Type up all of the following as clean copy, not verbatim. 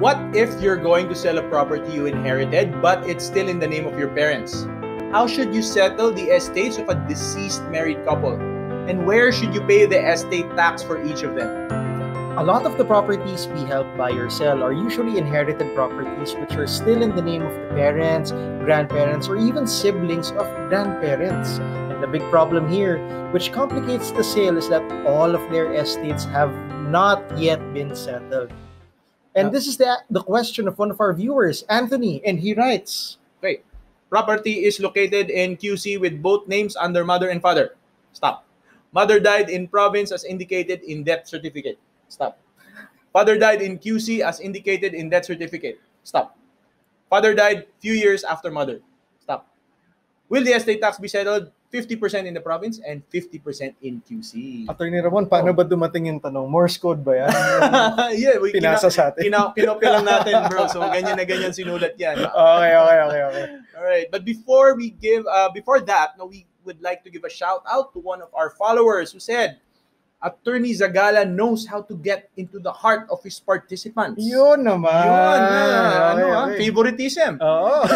What if you're going to sell a property you inherited, but it's still in the name of your parents? How should you settle the estates of a deceased married couple? And where should you pay the estate tax for each of them? A lot of the properties we help buy or sell are usually inherited properties which are still in the name of the parents, grandparents, or even siblings of grandparents. And the big problem here, which complicates the sale, is that all of their estates have not yet been settled. And this is the question of one of our viewers, Anthony, and he writes, Okay, property is located in QC with both names under mother and father. Stop. Mother died in province as indicated in death certificate. Stop. Father died in QC as indicated in death certificate. Stop. Father died few years after mother. Stop. Will the estate tax be settled 50% in the province and 50% in QC? Attorney Ramon, paano ba dumating yung tanong? Morse code ba yan? Yeah, Pinasa sa atin. Kinopya lang natin, bro. So, ganyan na ganyan sinulat yan. Okay. All right. But before we give, before that, we would like to give a shout out to one of our followers who said, Attorney Zagala knows how to get into the heart of his participants. Yun naman. Okay. Favoritism. Oo.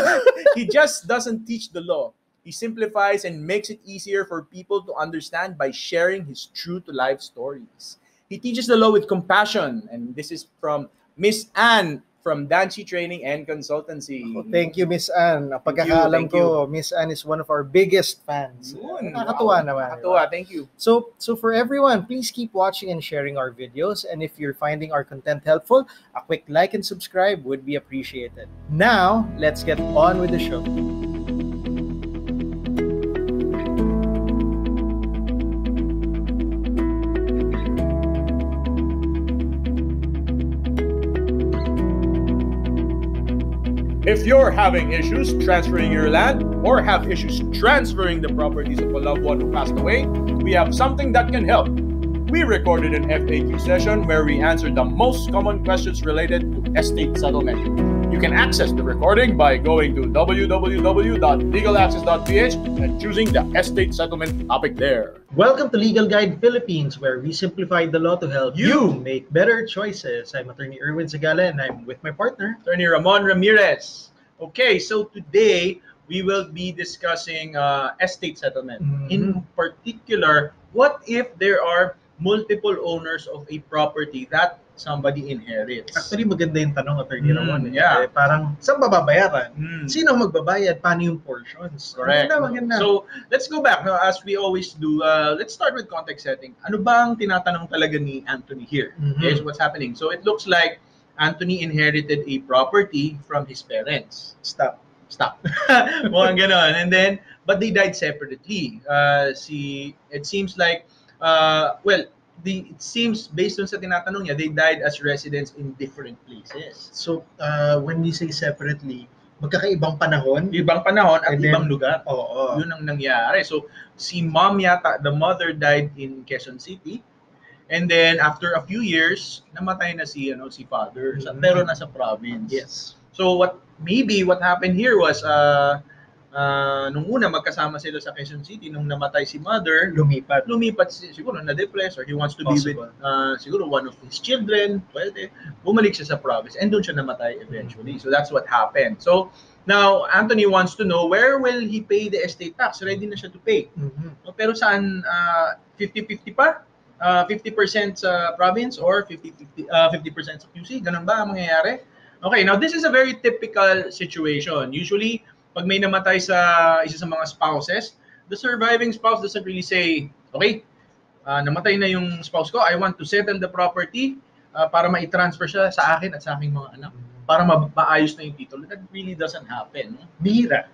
He just doesn't teach the law. He simplifies and makes it easier for people to understand by sharing his true-to-life stories. He teaches the law with compassion. And this is from Miss Anne from Danchi Training and Consultancy. Oh, thank you, Miss Anne. Pagkakaalam ko, Miss Anne is one of our biggest fans. Nakakatuwa naman. Nakakatuwa, thank you. So for everyone, please keep watching and sharing our videos. And if you're finding our content helpful, a quick like and subscribe would be appreciated. Now, let's get on with the show. If you're having issues transferring your land or have issues transferring the properties of a loved one who passed away, we have something that can help. We recorded an FAQ session where we answered the most common questions related to estate settlement. You can access the recording by going to www.legalaccess.ph and choosing the estate settlement topic there. Welcome to Legal Guide Philippines, where we simplify the law to help you make better choices. I'm Attorney Erwin Zagala, and I'm with my partner, Attorney Ramon Ramirez. Okay, so today we will be discussing estate settlement. In particular, what if there are multiple owners of a property that somebody inherits? Actually, maganda yung tanong, Attorney Ramon. Yeah. Parang, saan babayaran? Sino magbabayad? Paano yung portions? Correct. Maganda. So, let's go back. Now, as we always do, let's start with context setting. Ano bang tinatanong talaga ni Anthony here? Here's what's happening. So, it looks like Anthony inherited a property from his parents. Stop. Mukhang ganon. And then, but they died separately. It seems like, it seems based on sa tinatanong niya, they died as residents in different places. So, when we say separately, magkakaibang panahon? Ibang panahon at then, ibang lugar. Oo. Yun ang nangyari. So, si mom yata, the mother died in Quezon City. And then, after a few years, namatay na si father. Pero nasa province. Yes. So, what happened here was, nung una magkasama sila sa Quezon City, nung namatay si mother, lumipat siguro na-depress or he wants to be with siguro one of his children, pwede, bumalik siya sa province and doon siya namatay eventually. So that's what happened. So now Anthony wants to know where will he pay the estate tax? Ready na siya to pay. Pero saan 50-50 pa? 50% sa province or 50% sa QC? Ganun ba ang mangyayari? Okay, now this is a very typical situation. Usually, pag may namatay sa isa sa mga spouses, the surviving spouse doesn't really say, okay, namatay na yung spouse ko, I want to settle the property para ma-transfer siya sa akin at sa aking mga anak, para maayos na yung titulo. That really doesn't happen. Bihira.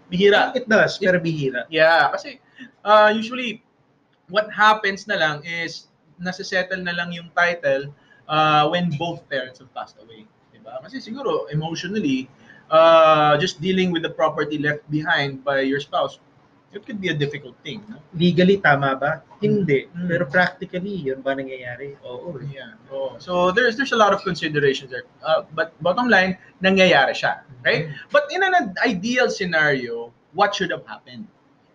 It does, pero bihira. Yeah, kasi usually, what happens na lang is, nasa-settle na lang yung title when both parents have passed away. Diba? Kasi siguro, emotionally, just dealing with the property left behind by your spouse, it could be a difficult thing. No? Legally, tama ba? Hindi. Pero practically, yun ba nangyayari? Oo. Yeah. So there's a lot of considerations there. But bottom line, nangyayari siya. Okay? But in an ideal scenario, what should have happened?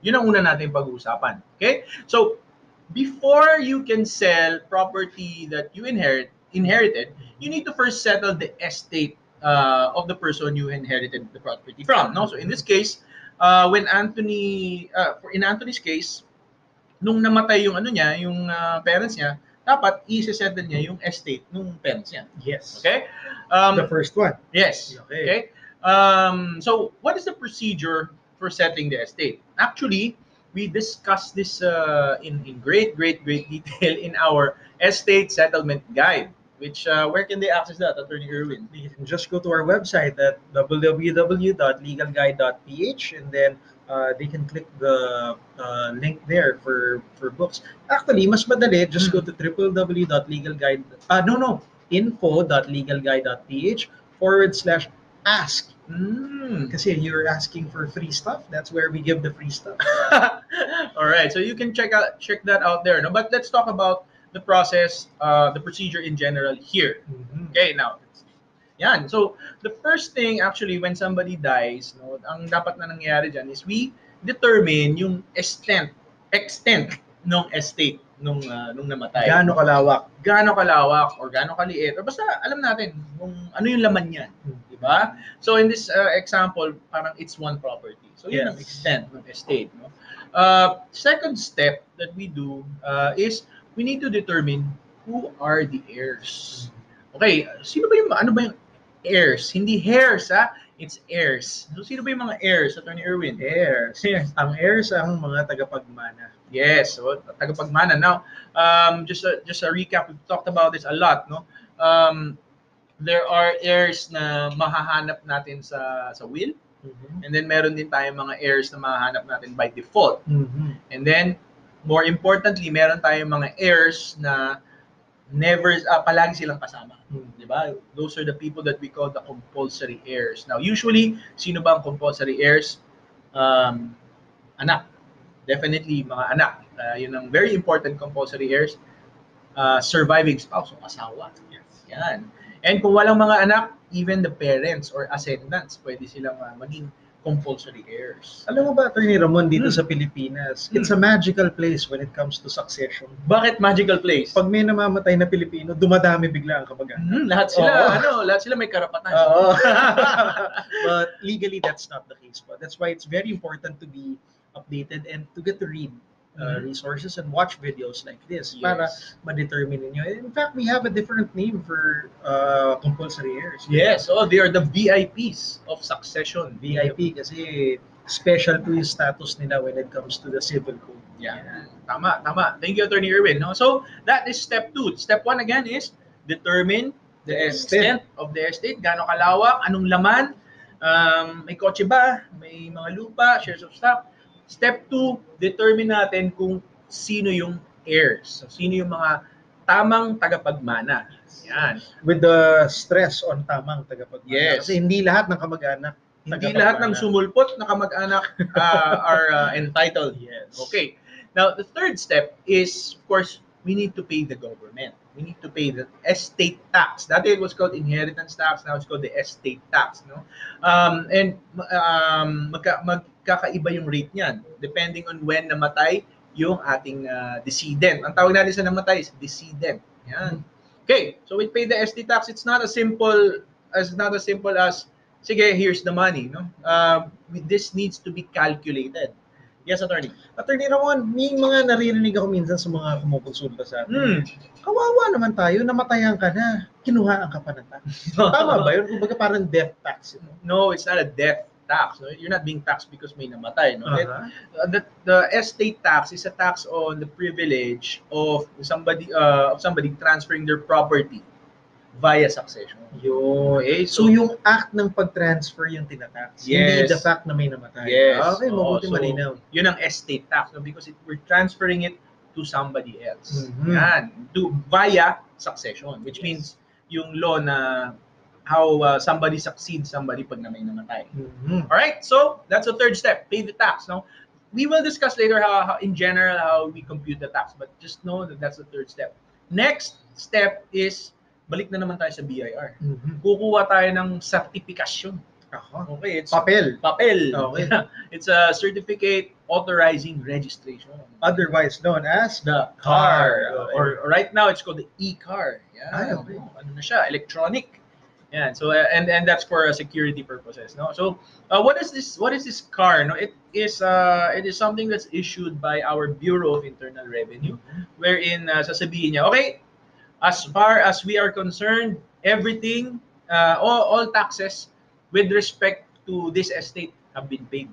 Yun ang una natin pag-uusapan. Okay? So, before you can sell property that you inherited, you need to first settle the estate of the person you inherited the property from. No? So in this case, when in Anthony's case, nung namatay yung ano niya, yung parents niya, dapat i-settle niya yung estate nung parents niya. Yes. Okay? The first one. Yes. Okay. Okay. So what is the procedure for settling the estate? Actually, we discussed this in great detail in our estate settlement guide. Which where can they access that, Attorney Erwin? You can just go to our website at www.legalguide.ph, and then they can click the link there for books. Actually, mas madali, just go to www.legalguide. info.legalguide.ph/ask. Kasi you're asking for free stuff. That's where we give the free stuff. All right, so you can check that out there. No, but let's talk about the process, the procedure in general here. Okay, now, yan. So the first thing actually when somebody dies, no, ang dapat na nangyayari dyan is we determine yung extent ng estate nung namatay. Gaano kalawak Or gaano kaliit, or basta alam natin kung ano yung laman niyan, di ba? So in this example, parang it's one property. So yun ang extent ng estate, no? Second step that we do is we need to determine who are the heirs. Okay, sino ba yung heirs? Hindi heirs, ha? It's heirs. So sino ba yung mga heirs, Attorney Erwin? Heirs. Ang heirs ang mga tagapagmana. Yes, so tagapagmana. Now, just a recap, we've talked about this a lot, no? There are heirs na mahahanap natin sa will. And then meron din tayong mga heirs na mahahanap natin by default. And then more importantly, meron tayong mga heirs na palagi silang kasama. Di ba? Those are the people that we call the compulsory heirs. Now, usually, sino ba ang compulsory heirs? Anak. Definitely, mga anak. Yun ang very important compulsory heirs. Surviving spouse o asawa. Yes. Yan. And kung walang mga anak, even the parents or ascendants, pwede silang maging compulsory heirs. Alam mo ba, Attorney Ramon, dito sa Pilipinas, it's a magical place when it comes to succession. Bakit magical place? Pag may namamatay na Pilipino, dumadami bigla ang kamag-anak. Lahat sila may karapatan. But legally, that's not the case. But that's why it's very important to be updated and to get to read resources and watch videos like this para ma-determine niyo. In fact, we have a different name for compulsory heirs. Yes, they are the VIPs of succession. VIP kasi special to yung status nila when it comes to the civil code. Yeah. Tama. Thank you, Attorney Erwin. No? So, that is step 2. Step 1 again is determine the extent of the estate. Gaano kalawak, anong laman, may kotse ba, may mga lupa, shares of stock. Step 2, determine natin kung sino yung heirs. So, sino yung mga tamang tagapagmana. Yan. With the stress on tamang tagapagmana. Yes. Kasi hindi lahat ng kamag-anak. Hindi lahat ng sumulpot na kamag-anak are entitled. Yes. Okay. Now, the third step is, of course, we need to pay the government. We need to pay the estate tax. Dati it was called inheritance tax. Now it's called the estate tax. No? Magkakaiba yung rate niyan depending on when namatay yung ating decedent. Ang tawag natin sa namatay is decedent. Yan. Okay, so we pay the estate tax. It's not as simple as sige, here's the money, no? This needs to be calculated. Yes, Attorney. Attorney Ramon, may mga naririnig ako minsan sa mga kumukonsulta sa atin. Kawawa naman tayo, namatayan ka na, kinuhaan ka pa ng tax. Tama ba yun? Kumbaga parang death tax. No, it's not a death tax. No? You're not being taxed because may namatay. No? The estate tax is a tax on the privilege of somebody transferring their property via succession. Okay. So yung act ng pag-transfer yung tinatax. Hindi the fact na may namatay. Yes. Okay, mabuti malinaw. Yun ang estate tax, no? Because we're transferring it to somebody else. Yan. Via succession, which means yung law na how somebody succeeds somebody pag na may namatay. Alright, so that's the third step. Pay the tax. No? We will discuss later how in general how we compute the tax, but just know that that's the third step. Next step is balik na naman tayo sa BIR. Kukuha tayo ng certification. Okay, it's papel. Okay. It's a certificate authorizing registration. Otherwise known as the car. Or right now it's called the e-car. Yeah. Okay. Ano na siya? Electronic. Yeah, so and that's for security purposes, no. So what is this car, no? It is something that's issued by our Bureau of Internal Revenue, wherein sasabihin niya, okay, as far as we are concerned, everything, all taxes with respect to this estate have been paid.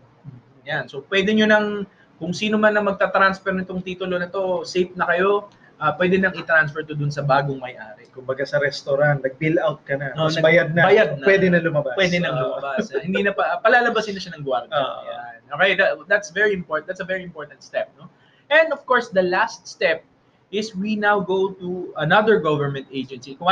Yan. So pwede nyo nang, kung sino man na magta-transfer nitong titulo na to, safe na kayo, pwede nang i-transfer to dun sa bagong may-ari. Kumbaga sa restaurant, nag-bill out ka na, No, bayad na, pwede na lumabas. Pwede na lumabas. Hindi na palalabasin na siya ng gwardiya. Yan. Okay, that's very important. That's a very important step, no? And of course, the last step is we now go to another government agency. Kung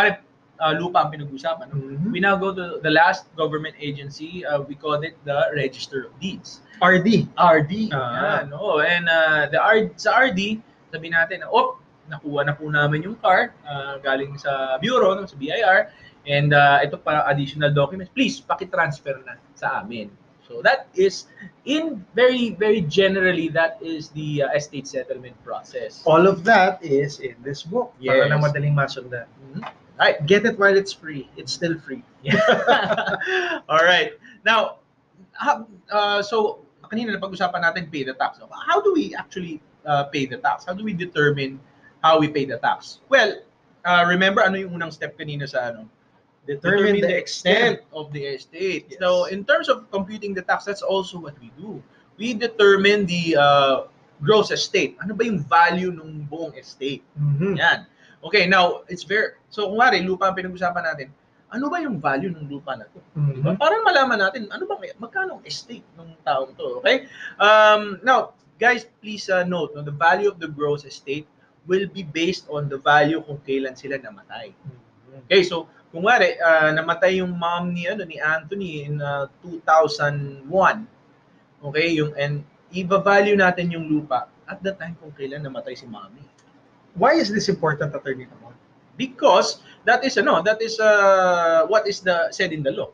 lupa ang pinag-usapan, no? We now go to the last government agency. We call it the Register of Deeds. RD. Yan, no? And sa RD, sabi natin, nakuha na po namin yung car galing sa bureau, no, sa BIR, and ito para additional documents, please paki-transfer na sa amin. So that is, in very generally, that is the estate settlement process. All of that is in this book. Yes. Para lang madaling masundan. Right. Get it while it's free. It's still free. All right. Now, so kanina napag-usapan natin pay the tax. How do we actually pay the tax? How do we determine how we pay the tax? Well, remember ano yung unang step kanina sa ano? Determine the extent of the estate. Yes. So, in terms of computing the tax, that's also what we do. We determine the gross estate. Ano ba yung value ng buong estate? Yan. Okay, now, it's very, so kung wari, lupa ang pinag-usapan natin, ano ba yung value ng lupa na ito? Diba? Parang malaman natin, ano ba, magkano ang estate ng taong to? Okay? Now, guys, please note, no, the value of the gross estate will be based on the value kung kailan sila namatay. Okay, so kung wari, namatay yung mom ni Anthony in 2001. Okay, and i-value natin yung lupa at the time kung kailan namatay si mommy. Why is this important, Attorney Ramon? Because that is what is said in the law.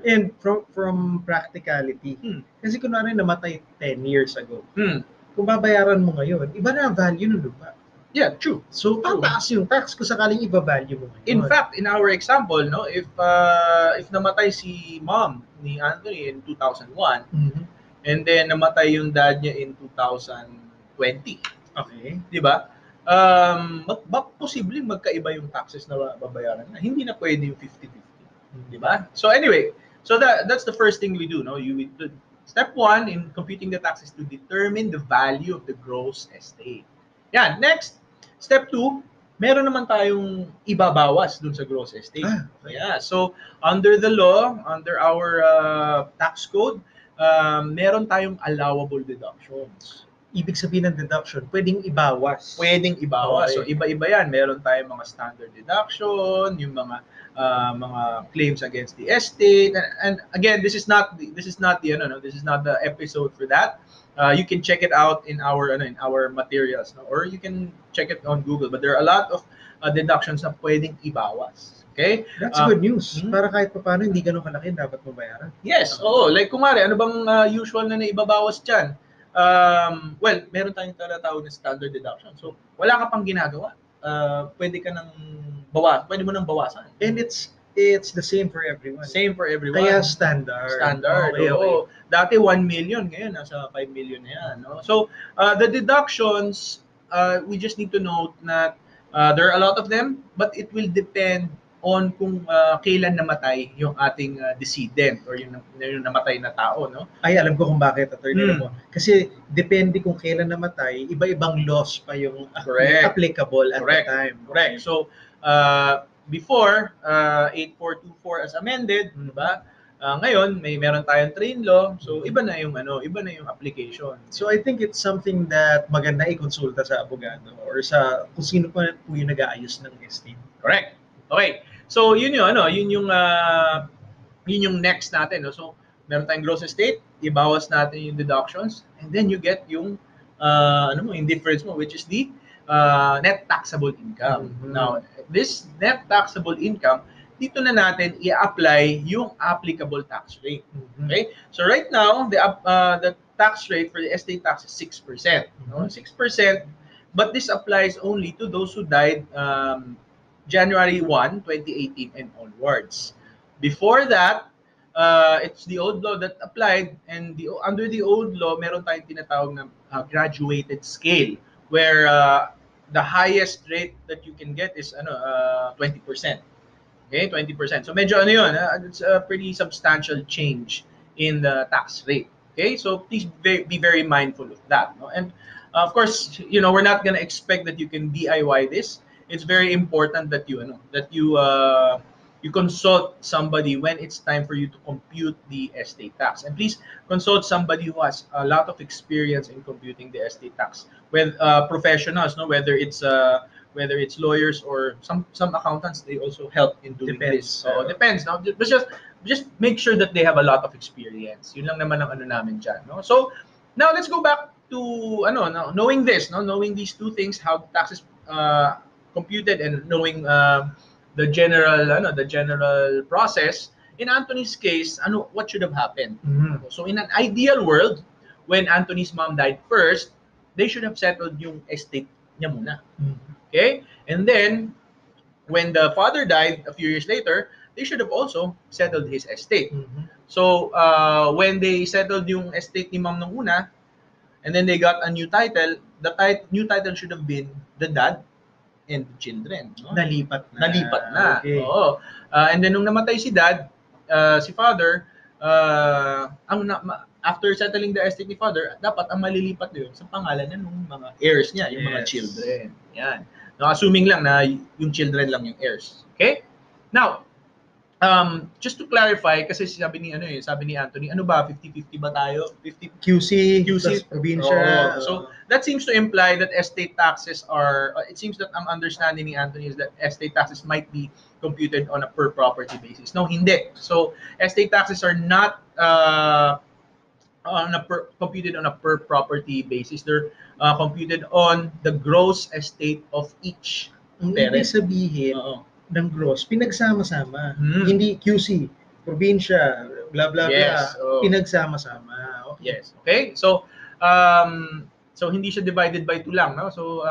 And from practicality, kasi kunwari namatay 10 years ago, kung babayaran mo ngayon, iba na ang value ng lupa. Yeah, true. So, tataas yung tax kung sakaling iba-value mo ngayon. In fact, in our example, no, if namatay si mom ni Anthony in 2001, and then namatay yung dad niya in 2020. Okay. Di ba? Posibleng magkaiba yung taxes na babayaran na. Hindi na pwede yung 50-50. Di ba? So anyway, so that's the first thing we do, no? Step 1 in computing the taxes to determine the value of the gross estate. Yan. Next, step 2, meron naman tayong ibabawas dun sa gross estate. Okay. Yeah. So under the law, under our tax code, meron tayong allowable deductions. Ibig sabihin ng deduction, pwedeng ibawas. Pwedeng ibawas. Okay. So iba-iba yan. Meron tayong mga standard deduction, yung mga claims against the estate. And again, this is not the episode for that. You can check it out in our materials, no? Or you can check it on Google. But there are a lot of deductions na pwedeng ibawas. Okay? That's good news. Para kahit paano hindi ganun kalaki dapat mabayaran. Yes. Oo. Like kumari, ano bang usual na naibabawas dyan? Well, meron tayong tinatawag na standard deduction. So, wala ka pang ginagawa. Pwede mo nang bawasan. And it's the same for everyone. Same for everyone. Kaya standard. Okay. Oo. Dati 1 million, ngayon nasa 5 million na yan. No? So, the deductions, we just need to note that there are a lot of them, but it will depend on kung kailan namatay yung ating decedent or yung namatay na tao, no? Ay, alam ko kung bakit, Attorney Ramon. Kasi depende kung kailan namatay, iba-ibang laws pa yung applicable at the time. Correct. So, before 8424 as amended, diba? Ngayon meron tayong train law, so iba na yung application. So I think it's something that maganda i-konsulta sa abogado or sa kung sino pa po yung nag-aayos ng estate. Correct. Okay. So yun yung next natin, no? So meron tayong gross estate, ibawas natin yung deductions, and then you get yung yung difference mo, which is the net taxable income. Now, this net taxable income, dito na natin i-apply yung applicable tax rate. Okay? So right now, the tax rate for the estate tax is 6%. No? 6%, but this applies only to those who died January 1, 2018 and onwards. Before that, it's the old law that applied, and under the old law, meron tayong tinatawag na graduated scale, where the highest rate that you can get is 20%. Okay, 20%. So medyo ano yun, it's a pretty substantial change in the tax rate. Okay, so please be very mindful of that. No? And of course, we're not gonna expect that you can DIY this. It's very important that you consult somebody when it's time for you to compute the estate tax. And please consult somebody who has a lot of experience in computing the estate tax, with professionals, no, whether it's lawyers or some accountants. They also help in doing this. So depends, no? But just make sure that they have a lot of experience. Yun lang naman ang ano namin dyan, no? So now let's go back to knowing this, no? Knowing these two things, how taxes computed, and knowing the general process. In Anthony's case, what should have happened? So in an ideal world, when Anthony's mom died first, they should have settled yung estate niya muna. Okay? And then when the father died a few years later, they should have also settled his estate. So when they settled yung estate ni mom nung una, and then they got a new title, the new title should have been the dad and the children. No? Nalipat na. Okay. Oo. And then nung namatay si dad, si father, after settling the estate ni father, dapat ang malilipat yun sa pangalan niya ng mga heirs niya, yung mga children. Yan. Now, assuming lang na yung children lang yung heirs. Okay? Now, just to clarify, kasi sabi ni Anthony, ano ba, 50-50 ba tayo? 50 QC probinsya. So that seems to imply that estate taxes are, it seems that ang understanding ni Anthony is that estate taxes might be computed on a per property basis. No, hindi. So estate taxes are not computed on a per property basis. They're computed on the gross estate of each parent. Ibig sabihin, ng gross, pinagsama-sama. Hindi QC, probinsya, blah, blah, yes, blah. Pinagsama-sama. Okay. Yes. Okay? So, so hindi siya divided by 2 lang. No? So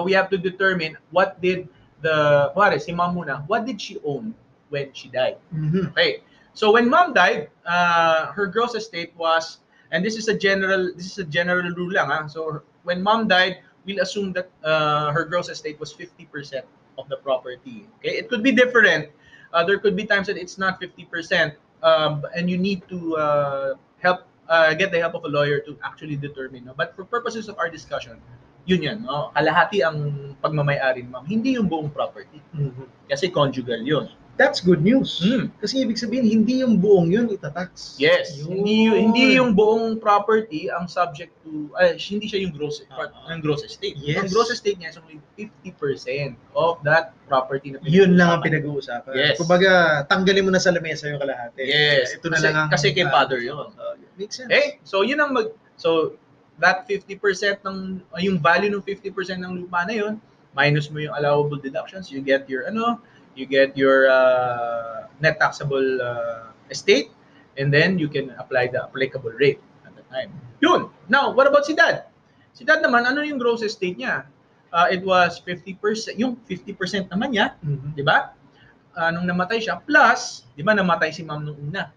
we have to determine what did si mom muna, what did she own when she died? Okay. So when mom died, her gross estate was, and this is a general rule lang. So when mom died, we'll assume that her gross estate was 50% of the property. Okay, it could be different. There could be times that it's not 50%, and you need to get the help of a lawyer to actually determine. No? But for purposes of our discussion, yun. No? Kalahati ang pagmamay-ari ni ma'am, hindi yung buong property. Kasi conjugal yun. That's good news. Kasi ibig sabihin, hindi yung buong yun itatax. Yes. Hindi yung buong property ang subject to, hindi siya yung gross estate. Yes. Ang gross estate niya is only 50% of that property na yun lang ang pinag-uusapan. Yes. Kumbaga, tanggalin mo na sa lamesa yung kalahati. Yes. Ito na lang ang kasi kay father yun. Makes sense. Okay? So yun ang so that 50% ng yung value ng 50% ng lupa na yun, minus mo yung allowable deductions, you get your net taxable estate, and then you can apply the applicable rate at the time. Yun. Now, what about si dad? Si dad naman, ano yung gross estate niya? It was 50%. Yung 50% naman niya, di ba? Nung namatay siya, plus, di ba namatay si ma'am nung una,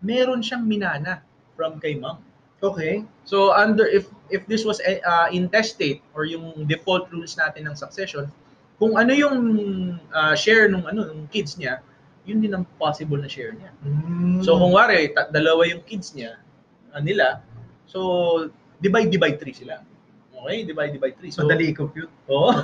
meron siyang minana from kay ma'am. Okay. So, if this was intestate, or yung default rules natin ng succession, kung ano yung share nung kids niya, yun din ang possible na share niya. So kung wari, dalawa yung kids niya, nila, so divide 3 sila. Okay, divide 3. So madali i-compute. Oh.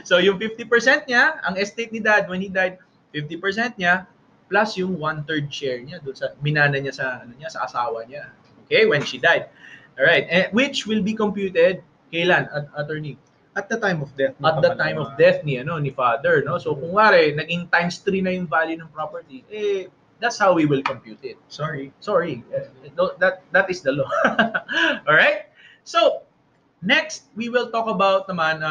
So yung 50% niya, ang estate ni dad when he died, 50% niya plus yung 1/3 share niya doon sa minana niya sa sa asawa niya. Okay, when she died. All right, which will be computed kailan, attorney? At the time of death. At the time of death ni father, no? So kung wari naging times 3 na yung value ng property, that's how we will compute it. Sorry. That is the law. All right? So next, we will talk about naman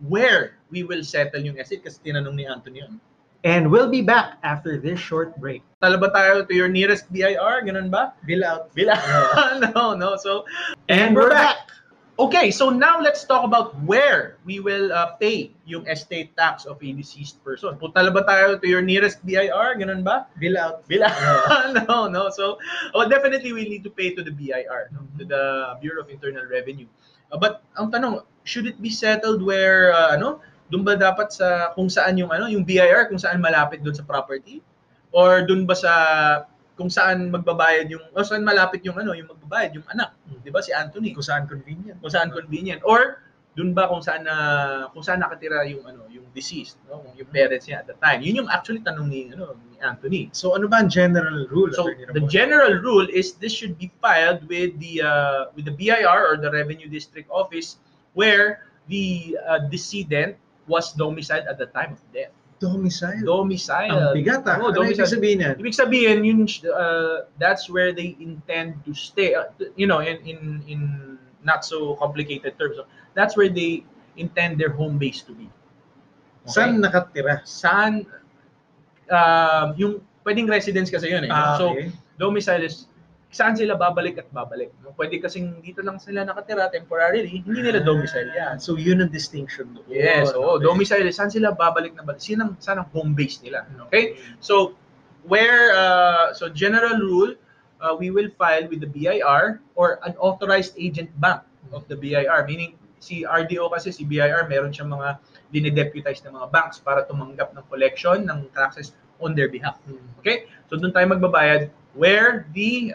where we will settle yung estate, kasi tinanong ni Anthony yun. And we'll be back after this short break. Tala ba tayo to your nearest BIR? Ganun ba? Bill out. No. So, and we're back. Okay, so now let's talk about where we will pay yung estate tax of a deceased person. Punta ba tayo to your nearest BIR? Ganun ba? Bill out. Bill out. No. So, definitely we need to pay to the BIR, no? To the Bureau of Internal Revenue. But ang tanong, should it be settled where, doon ba dapat sa kung saan yung BIR, kung saan malapit doon sa property? Or doon ba sa kung saan magbabayad yung o saan malapit yung yung magbabayad yung anak, 'di ba si Anthony? Kung saan convenient. Kung saan convenient. Or doon ba kung saan nakatira yung yung deceased, no? Yung parents niya at the time. Yun yung actually tanong ni ni Anthony. So ano ba ang general rule? So the general rule is this should be filed with the BIR or the Revenue District Office where the decedent was domiciled at the time of death. Domicile. Domicile. Ang bigat ah. Oo, Ano ibig sabihin yan? Ibig sabihin yun that's where they intend to stay, in not so complicated terms. So, that's where they intend their home base to be. Okay? Saan nakatira? Saan yung pwedeng residence kasi yun eh. So Okay. domicile is saan sila babalik at babalik. No? Pwede kasing dito lang sila nakatira temporarily, hindi nila domicile yan. So yun ang distinction doon. Yes, Okay. domicile is saan sila babalik na balik. Saan ang home base nila. Okay? So where so general rule, we will file with the BIR or an authorized agent bank of the BIR, meaning si RDO kasi si BIR meron siyang mga dinedeputize na mga banks para tumanggap ng collection ng taxes on their behalf. Okay? So doon tayo magbabayad where the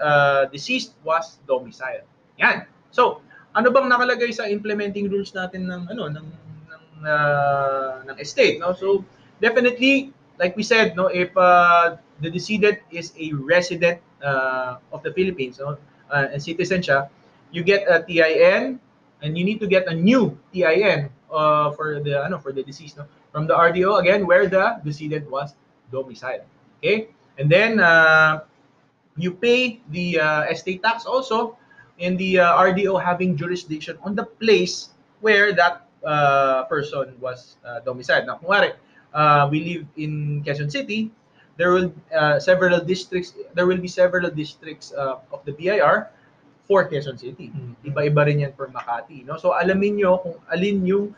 deceased was domiciled. Yan. So, ano bang nakalagay sa implementing rules natin ng ng estate, no? So, definitely like we said, no, if the decedent is a resident of the Philippines, no, and citizen siya, you get a TIN and you need to get a new TIN for the deceased, no, from the RDO again where the decedent was domiciled. Okay? And then you pay the estate tax also in the RDO having jurisdiction on the place where that person was domiciled. Now, kunwari, we live in Quezon City, there will several districts. There will be several districts of the BIR for Quezon City. Iba-iba rin yan for Makati. No? So alamin nyo kung alin yung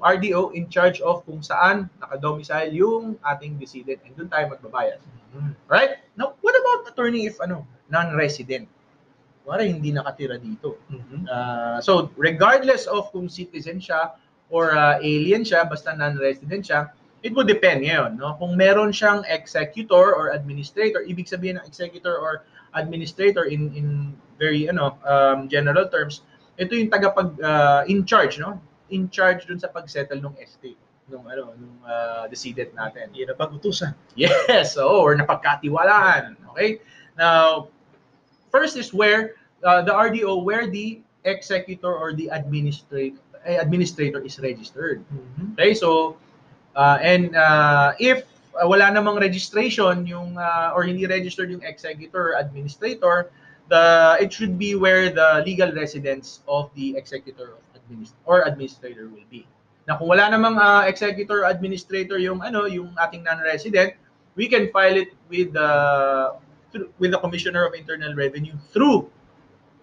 RDO in charge of kung saan nakadomicile yung ating decedent, and doon tayo magbabayad. Right? Now, what about attorney if non-resident? Wala, hindi nakatira dito. So, regardless of kung citizen siya or alien siya, basta non-resident siya, it would depend ngayon. No? Kung meron siyang executor or administrator, ibig sabihin ng executor or administrator in very general terms, ito yung tagapag in charge, no? In charge dun sa pagsettle ng estate nung decedent natin. Yun ang pag-utusan. Yes, or napagkatiwalaan. Okay? Now, first is where the RDO, where the executor or the administrator is registered. Okay? So, and if wala namang registration yung or hindi registered yung executor or administrator, it should be where the legal residence of the executor or administrator will be. Na kung wala namang executor or administrator yung ating non-resident, we can file it with the Commissioner of Internal Revenue through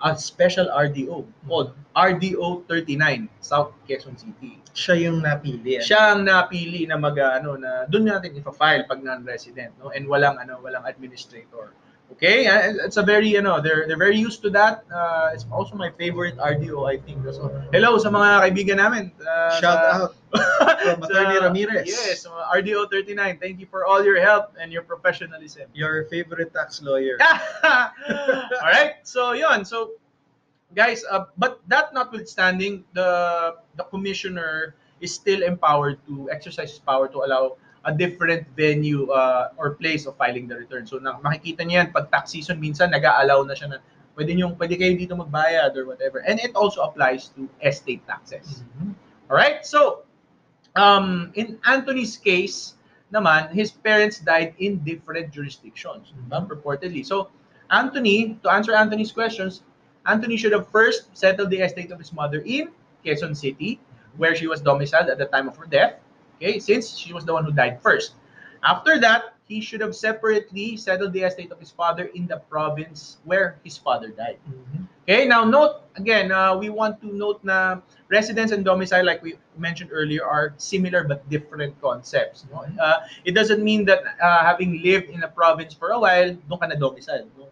a special RDO called RDO 39 South Quezon City. Siya yung napili. Siya ang napili na na doon natin i-file pag non-resident, no, and walang administrator. Okay, it's a very they're very used to that. It's also my favorite RDO, I think. So, hello sa mga kaibigan namin. Shout out from Attorney Ramirez. Yes, RDO 39. Thank you for all your help and your professionalism. Your favorite tax lawyer. All right. So, yun. So, guys, but that notwithstanding, the commissioner is still empowered to exercise his power to allow a different venue or place of filing the return. So makikita niyo yan pag tax season, minsan nag-a-allow na siya na pwede kayo dito magbayad or whatever. And it also applies to estate taxes. All right? So in Anthony's case naman, his parents died in different jurisdictions, purportedly. So Anthony, to answer Anthony's questions, Anthony should have first settled the estate of his mother in Quezon City, where she was domiciled at the time of her death. Okay, since she was the one who died first. After that, he should have separately settled the estate of his father in the province where his father died. Okay, now note, again, we want to note na residence and domicile, like we mentioned earlier, are similar but different concepts. No? It doesn't mean that having lived in a province for a while, doon ka na domicile. No?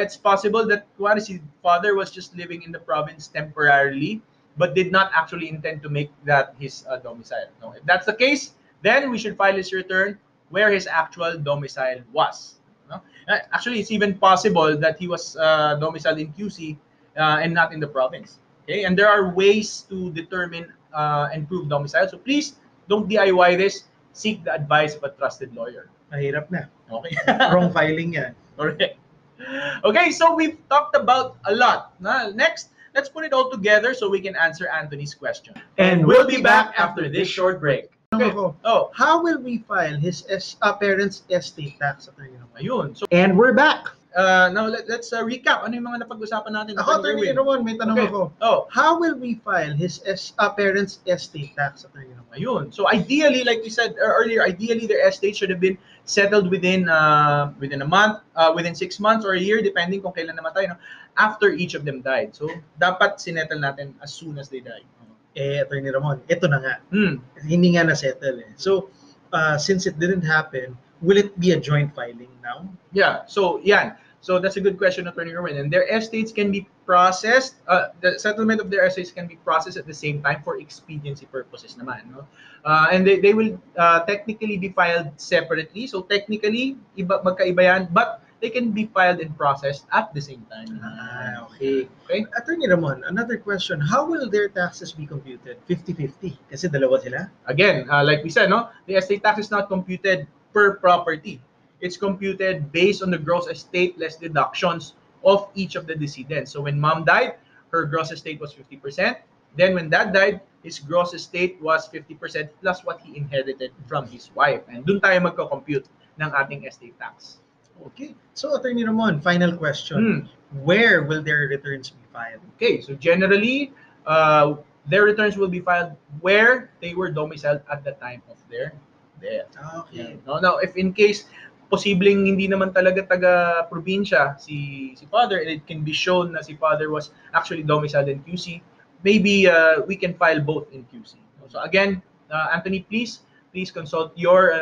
It's possible that si father was just living in the province temporarily, but did not actually intend to make that his domicile. No? If that's the case, then we should file his return where his actual domicile was. No? Actually, it's even possible that he was domiciled in QC and not in the province. Okay, and there are ways to determine and prove domicile. So please don't DIY this. Seek the advice of a trusted lawyer. Mahirap na. Okay. Wrong filing yan. Correct. Okay, so we've talked about a lot. Next, let's put it all together so we can answer Anthony's question. And we'll be back after this short break. Okay. Oh, how will we file his parents' estate tax? ayun. So, and we're back. Now let's recap. Ano yung mga napag-usapan natin? Ako, Attorney Ramon, may tanong ako. Oh, how will we file his parents' estate tax? Ayun. So ideally, like we said earlier, ideally their estate should have been settled within a month, within 6 months or a year, depending kung kailan namatay, no? After each of them died. So dapat sinettle natin as soon as they died. Attorney Ramon, ito na nga. Hindi nga na-settle eh. So, since it didn't happen, will it be a joint filing now? Yeah. So, yan. So, that's a good question, Attorney Erwin. And their estates can be processed, the settlement of their estates can be processed at the same time for expediency purposes naman. No? And they will technically be filed separately. So, technically, magkaiba yan, but they can be filed and processed at the same time. Okay. Attorney Ramon, another question. How will their taxes be computed? 50-50? Kasi dalawa sila? Again, like we said, no, the estate tax is not computed per property. It's computed based on the gross estate less deductions of each of the decedents. So when mom died, her gross estate was 50%. Then when dad died, his gross estate was 50% plus what he inherited from his wife. And dun tayo magko-compute ng ating estate tax. Okay. So, Attorney Ramon, final question. Where will their returns be filed? Okay. So, generally, their returns will be filed where they were domiciled at the time of their death. Okay. Now, if in case, posibleng hindi naman talaga taga-probinsya si father, and it can be shown na si father was actually domiciled in QC, maybe we can file both in QC. So, again, Anthony, please consult your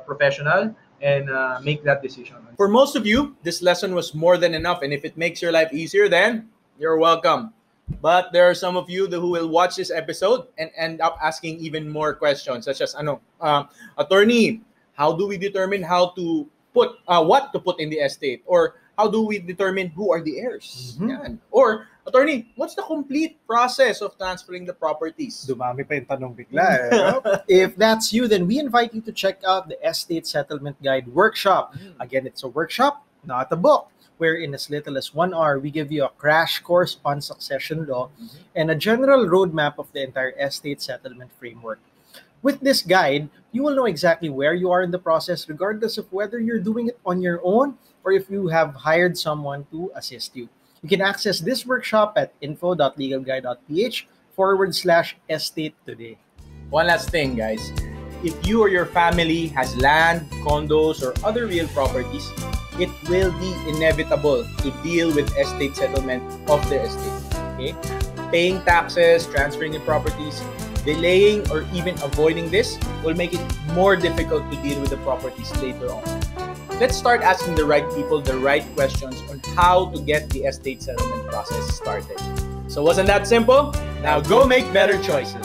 professional and make that decision. For most of you, this lesson was more than enough, and if it makes your life easier, then you're welcome. But there are some of you who will watch this episode and end up asking even more questions, such as, Attorney, how do we determine how to put what to put in the estate, or how do we determine who are the heirs? Or, Attorney, what's the complete process of transferring the properties? Dumami pa yung tanong bigla. If that's you, then we invite you to check out the Estate Settlement Guide Workshop. Again, it's a workshop, not a book, where in as little as 1 hour, we give you a crash course on succession law and a general roadmap of the entire estate settlement framework. With this guide, you will know exactly where you are in the process, regardless of whether you're doing it on your own or if you have hired someone to assist you. You can access this workshop at info.legalguide.ph/estate today. One last thing, guys. If you or your family has land, condos, or other real properties, it will be inevitable to deal with estate settlement of their estate. Okay? Paying taxes, transferring the properties, delaying or even avoiding this will make it more difficult to deal with the properties later on. Let's start asking the right people the right questions on how to get the estate settlement process started. So wasn't that simple? Now go make better choices.